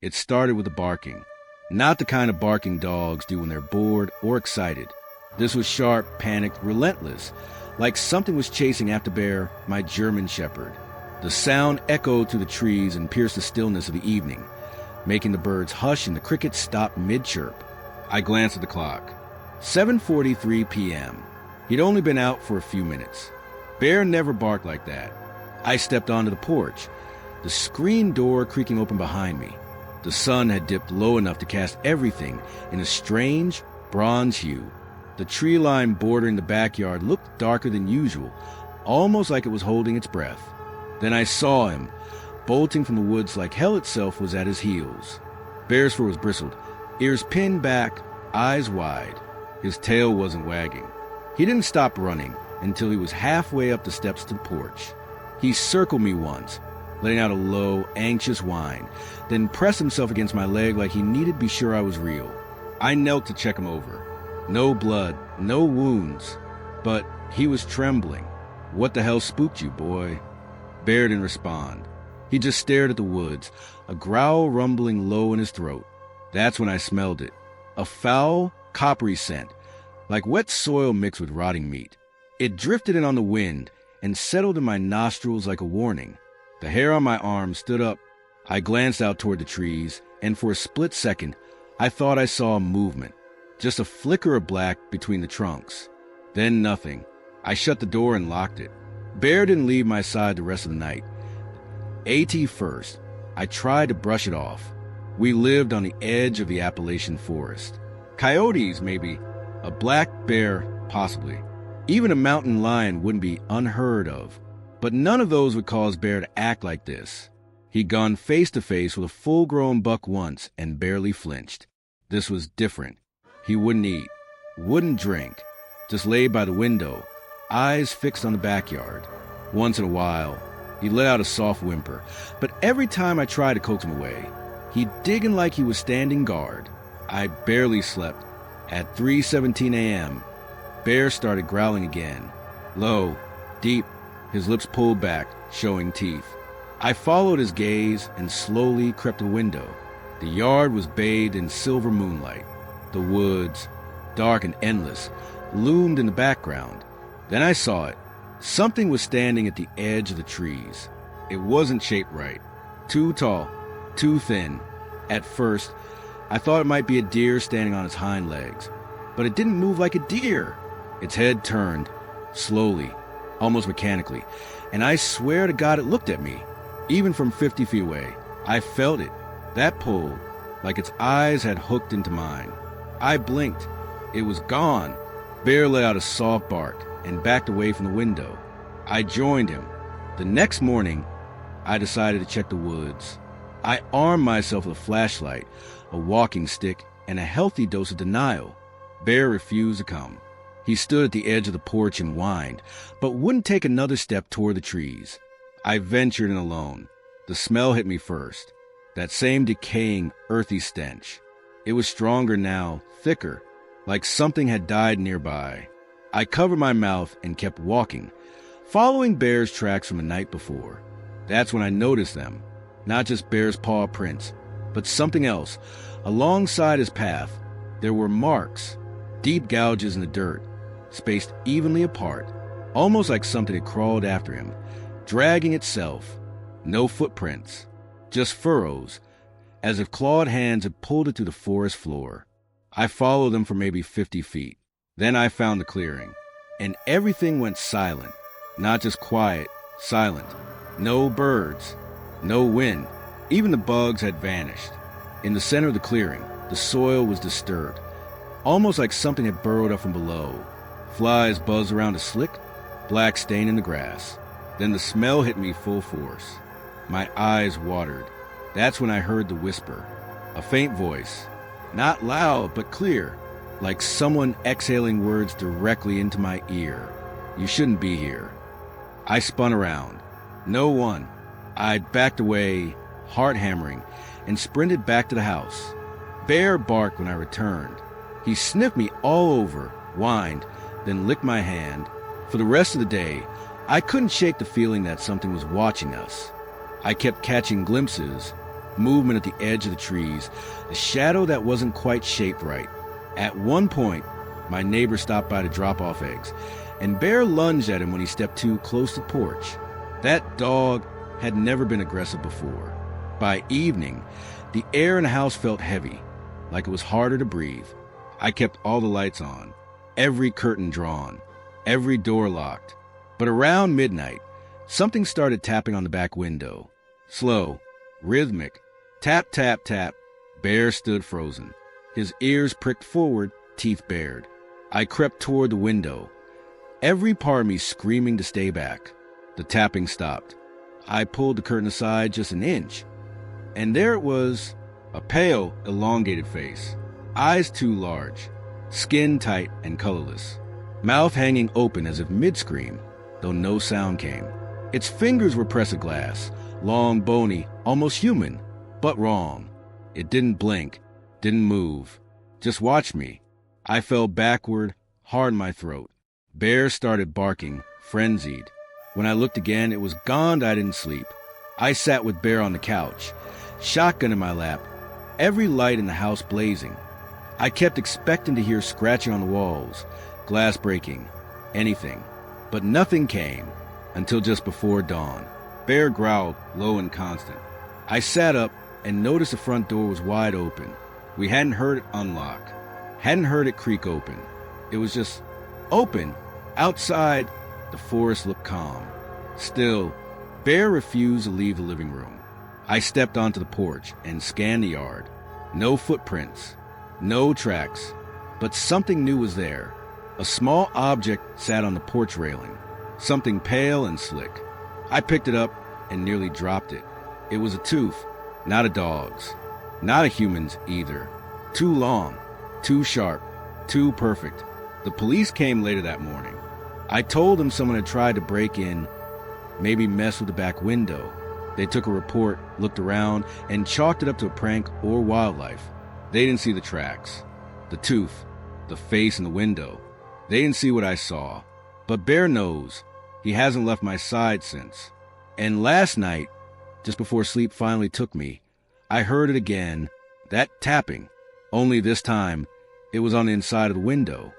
It started with the barking. Not the kind of barking dogs do when they're bored or excited. This was sharp, panicked, relentless, like something was chasing after Bear, my German shepherd. The sound echoed through the trees and pierced the stillness of the evening, making the birds hush and the crickets stop mid-chirp. I glanced at the clock. 7:43 p.m. He'd only been out for a few minutes. Bear never barked like that. I stepped onto the porch, the screen door creaking open behind me. The sun had dipped low enough to cast everything in a strange bronze hue. The tree line bordering the backyard looked darker than usual, almost like it was holding its breath. Then I saw him, bolting from the woods like hell itself was at his heels. Bear's fur was bristled, ears pinned back, eyes wide. His tail wasn't wagging. He didn't stop running until he was halfway up the steps to the porch. He circled me once, letting out a low, anxious whine, then pressed himself against my leg like he needed to be sure I was real. I knelt to check him over. No blood, no wounds, but he was trembling. "What the hell spooked you, boy?" Bear didn't respond. He just stared at the woods, a growl rumbling low in his throat. That's when I smelled it. A foul, coppery scent, like wet soil mixed with rotting meat. It drifted in on the wind and settled in my nostrils like a warning. The hair on my arm stood up. I glanced out toward the trees, and for a split second, I thought I saw a movement. Just a flicker of black between the trunks. Then nothing. I shut the door and locked it. Bear didn't leave my side the rest of the night. AT first. I tried to brush it off. We lived on the edge of the Appalachian forest. Coyotes, maybe. A black bear, possibly. Even a mountain lion wouldn't be unheard of. But none of those would cause Bear to act like this. He'd gone face to face with a full-grown buck once and barely flinched. This was different. He wouldn't eat, wouldn't drink, just lay by the window, eyes fixed on the backyard. Once in a while, he let out a soft whimper, but every time I tried to coax him away, he'd dig in like he was standing guard. I barely slept. At 3:17 a.m., Bear started growling again. Low, deep, his lips pulled back, showing teeth. I followed his gaze and slowly crept to the window. The yard was bathed in silver moonlight. The woods, dark and endless, loomed in the background. Then I saw it. Something was standing at the edge of the trees. It wasn't shaped right. Too tall, too thin. At first, I thought it might be a deer standing on its hind legs, but it didn't move like a deer. Its head turned, slowly, almost mechanically, and I swear to God it looked at me. Even from 50 feet away, I felt it, that pull, like its eyes had hooked into mine. I blinked. It was gone. Bear let out a soft bark and backed away from the window. I joined him. The next morning, I decided to check the woods. I armed myself with a flashlight, a walking stick, and a healthy dose of denial. Bear refused to come. He stood at the edge of the porch and whined, but wouldn't take another step toward the trees. I ventured in alone. The smell hit me first. That same decaying, earthy stench. It was stronger now, thicker, like something had died nearby. I covered my mouth and kept walking, following Bear's tracks from the night before. That's when I noticed them. Not just Bear's paw prints, but something else. Alongside his path, there were marks, deep gouges in the dirt, spaced evenly apart, almost like something had crawled after him, dragging itself. No footprints, just furrows, as if clawed hands had pulled it through the forest floor. I followed them for maybe 50 feet. Then I found the clearing, and everything went silent. Not just quiet, silent. No birds, no wind. Even the bugs had vanished. In the center of the clearing, the soil was disturbed, almost like something had burrowed up from below. Flies buzzed around a slick, black stain in the grass. Then the smell hit me full force. My eyes watered. That's when I heard the whisper. A faint voice. Not loud, but clear, like someone exhaling words directly into my ear. "You shouldn't be here." I spun around. No one. I'd backed away, heart hammering, and sprinted back to the house. Bear barked when I returned. He sniffed me all over, whined, then licked my hand. For the rest of the day, I couldn't shake the feeling that something was watching us. I kept catching glimpses, movement at the edge of the trees, a shadow that wasn't quite shaped right. At one point, my neighbor stopped by to drop off eggs, and Bear lunged at him when he stepped too close to the porch. That dog had never been aggressive before. By evening, the air in the house felt heavy, like it was harder to breathe. I kept all the lights on, every curtain drawn, every door locked. But around midnight, something started tapping on the back window. Slow, rhythmic, tap, tap, tap. Bear stood frozen, his ears pricked forward, teeth bared. I crept toward the window, every part of me screaming to stay back. The tapping stopped. I pulled the curtain aside just an inch, and there it was, a pale, elongated face, eyes too large, skin tight and colorless, mouth hanging open as if mid-scream, though no sound came. Its fingers were pressed glass, long, bony, almost human, but wrong. It didn't blink, didn't move, just watched me. I fell backward, hard in my throat. Bear started barking, frenzied. When I looked again, it was gone. I didn't sleep. I sat with Bear on the couch, shotgun in my lap, every light in the house blazing. I kept expecting to hear scratching on the walls, glass breaking, anything. But nothing came until just before dawn. Bear growled, low and constant. I sat up and noticed the front door was wide open. We hadn't heard it unlock, hadn't heard it creak open. It was just open. Outside, the forest looked calm. Still, Bear refused to leave the living room. I stepped onto the porch and scanned the yard. No footprints, no tracks, but something new was there. A small object sat on the porch railing, something pale and slick. I picked it up and nearly dropped it. It was a tooth, not a dog's, not a human's either. Too long, too sharp, too perfect. The police came later that morning. I told them someone had tried to break in, maybe mess with the back window. They took a report, looked around, and chalked it up to a prank or wildlife. They didn't see the tracks, the tooth, the face in the window. They didn't see what I saw. But Bear knows. He hasn't left my side since. And last night, just before sleep finally took me, I heard it again, that tapping. Only this time, it was on the inside of the window.